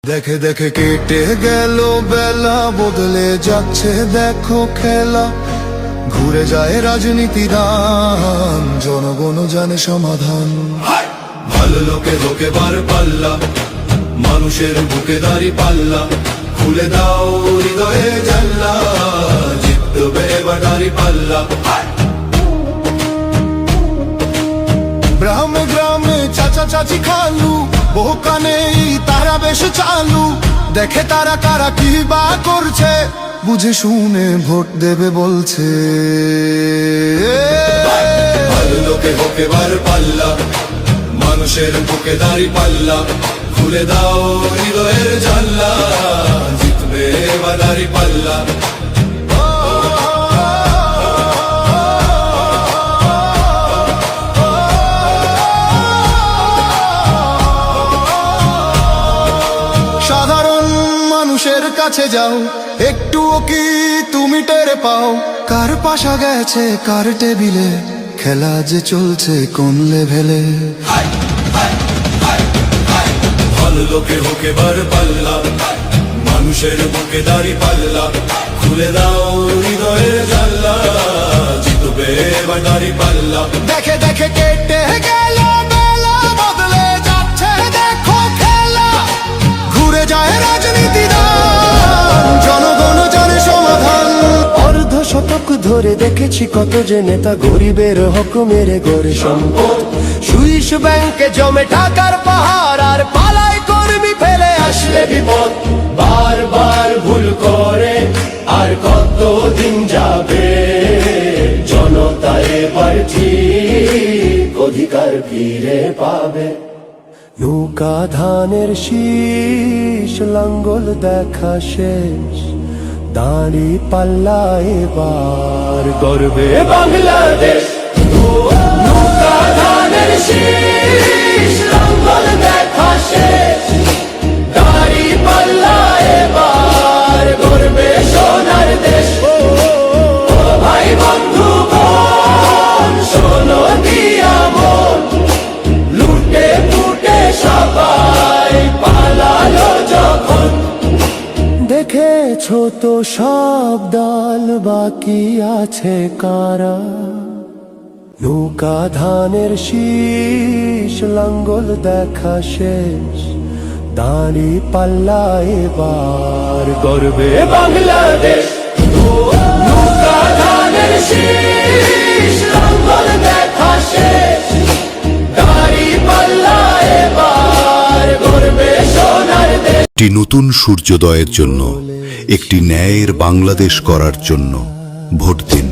দেখে দেখে কেটে গেল বেলা, বদলে যাচ্ছে দেখো খেলা। ঘুরে যায় রাজনীতি দান, জনগণ জানে সমাধান। ভালো লোকে ধোকে বার পাল্লা, মানুষের বুকে দাঁড়ি পাল্লা। খুলে দাও হৃদয়ে জানলা, জিতবে এবার দাঁড়ি পাল্লা। গ্রামে গ্রামে চাচা চাচি খালু, বহু কানে তারা বেশ চালু। দেখে তারা কারা কি বা করছে, বুঝে শুনে ভোট দেবে বলছে। ভালো লোকে হোক এবার পাল্লা, মানুষের বুকে দাঁড়ি পাল্লা। খুলে দাও হৃদয়ের জানলা, জিতবে এবার দাঁড়ি পাল্লা। সাধারণ মানুষের কাছে যাও, একটুও কি তুমি টের পাও? কার পাশা গেছে কার টেবিলে, খেলা যে চলছে কোন লেভেলে। ভালো লোকে হোক এবার পাল্লা, মানুষের বুকে দাঁড়ি পাল্লা। খুলে দাও হৃদয়ের জানলা, জিতবে এবার দাঁড়ি পাল্লা। দেখে দেখে কেটে গেল বেলা, বদলে যাচ্ছে দেখো খেলা। ঘুরে যায় রাজনীতি দান, জনগণ জানে সমাধান। অর্ধ শতক ধরে দেখেছি কত যে নেতা গরিবের হক মেরে গড়ে সম্পদ। সুইস ব্যাংকে জমে টাকার পাহাড়, আর পালায় কর্মী ফেলে আসলে বিপদ। বারবার ভুল করে আর কতদিন যাবে, জনতা এবার ঠিক অধিকার ফিরে পাবে। নৌকা ধানের শীষ, লাঙ্গল দেখা শেষ, দাঁড়ি পাল্লা এবার গর্বে বাংলাদেশ। নৌকা ধানের শীষ, লাঙ্গল দেখা শেষ, দাঁড়ি পাল্লা এবার গর্বে সোনার দেশ। ও ভাই বন্ধু বোন, শোনো দিয়া মন, লুটে ফুটে সবাই পালালো যখন। দেখেছো তো সব দল, বাকি আছে কারা? নৌকা ধানের শীষ, লাঙ্গল দেখা শেষ, দাঁড়ি পাল্লা এবার গর্বে বাংলাদেশ। নৌকা ধানের শীষ, লাঙ্গল দেখা শেষ, দাঁড়ি পাল্লা এবার গর্বে সোনার দেশ। একটি নতুন সূর্যোদয়ের জন্য, একটি ন্যায়ের বাংলাদেশ করার জন্য ভোট দিন।